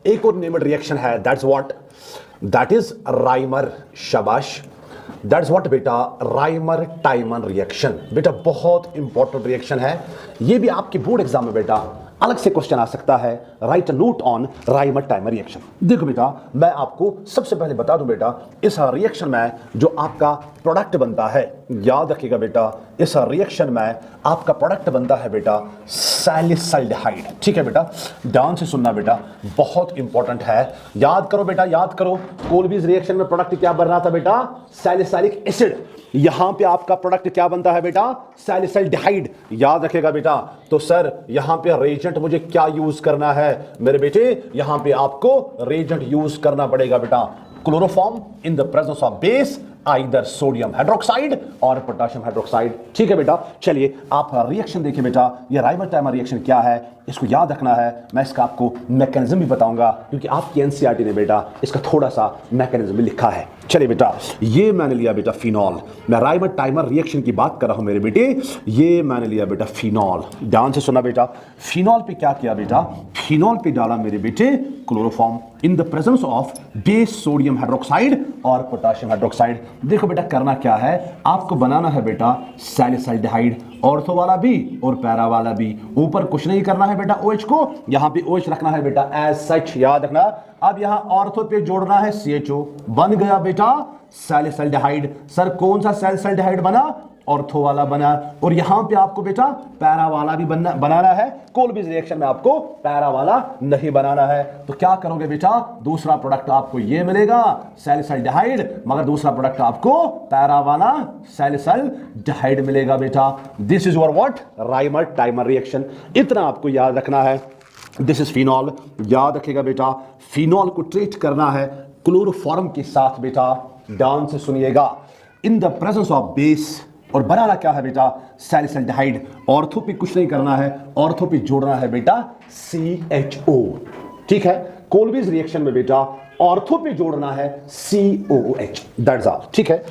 एक और named reaction है, that's what, that is Rymer. शाबाश, दैट्स व्हाट बेटा, राइमर टाइमर रिएक्शन। बेटा बहुत इंपॉर्टेंट रिएक्शन है, ये भी आपके बोर्ड एग्जाम में बेटा अलग से क्वेश्चन आ सकता है। Right a note on Rymer timer reaction. देखो बेटा, मैं आपको सबसे पहले बता दूं बेटा, इस रिएक्शन में जो आपका प्रोडक्ट बनता है, याद रखिएगा बेटा, इस रिएक्शन में आपका प्रोडक्ट बनता है बेटा सैलिसाइल्डिहाइड। ठीक है बेटा, ध्यान से सुनना बेटा, बहुत इंपॉर्टेंट है, याद करो बेटा, याद करो। कोल्बीज रिएक्शन में प्रोडक्ट क्या बन रहा था बेटा, सैलिसाइलिक एसिड। यहां पे आपका प्रोडक्ट क्या बनता है बेटा, सैलिसाइल्डिहाइड। याद रखेगा बेटा। तो सर यहां पे रेजेंट मुझे क्या यूज करना है मेरे बेटे, यहां पे आपको रेजेंट यूज करना पड़ेगा बेटा chloroform in the presence of base, either sodium hydroxide और पोटेशियम हाइड्रोक्साइड। ठीक है बेटा, चलिए आप रिएक्शन देखिए बेटा, ये राइमर टाइमर रिएक्शन क्या है, इसको याद रखना है। मैं इसका आपको मैकेनिज्म भी बताऊंगा, क्योंकि आपकी एनसीईआरटी ने बेटा इसका थोड़ा सा मैकेनिज्म भी लिखा है। चलिए बेटा, ये मैंने लिया बेटा फिनॉल, मैं राइमर टाइमर रिएक्शन की बात कर रहा हूं मेरे बेटे, ये मैंने लिया बेटा फिनॉल। ध्यान से सुना बेटा, फिनॉल पे क्या किया बेटा, फिनॉल पे डाला मेरे बेटे chloroform in the presence of base sodium hydroxide और पोटेशियम हाइड्रोक्साइड। देखो बेटा करना क्या है, आपको बनाना है बेटा सैलिसाइल्डिहाइड, ऑर्थो वाला भी और पैरा वाला भी। ऊपर कुछ नहीं करना है बेटा OH को, यहां पे OH रखना है बेटा एज सच, याद रखना। अब यहां ऑर्थो पे जोड़ना है CHO, बन गया बेटा सैलिसाइल्डिहाइड। सर कौन सा सैलिसाइल्डिहाइड बना, ऑर्थो वाला बना। और यहां पे आपको बेटा पैरा वाला भी बनाना है। कोल्बीज रिएक्शन में आपको पैरा वाला नहीं बनाना है। तो क्या करोगे बेटा, दूसरा प्रोडक्ट आपको ये मिलेगा सैलिसाइल्डिहाइड, मगर दूसरा प्रोडक्ट आपको पैरा वाला सैलिसाइल्डिहाइड मिलेगा बेटा। This is your what, Rymer timer reaction. इतना आपको याद रखना है। दिस इज फिनॉल, याद रखेगा बेटा, फिनॉल को ट्रीट करना है क्लोरोफॉर्म के साथ बेटा। ध्यान से सुनिएगा, in the presence of base, और बनाना क्या है बेटा सैलिसाइल्डिहाइड। ऑर्थो पे कुछ नहीं करना है, ऑर्थो पे जोड़ना है बेटा CHO। ठीक है, कोल्बीज रिएक्शन में बेटा ऑर्थो पे जोड़ना है COOH, दैट्स ऑल। ठीक है।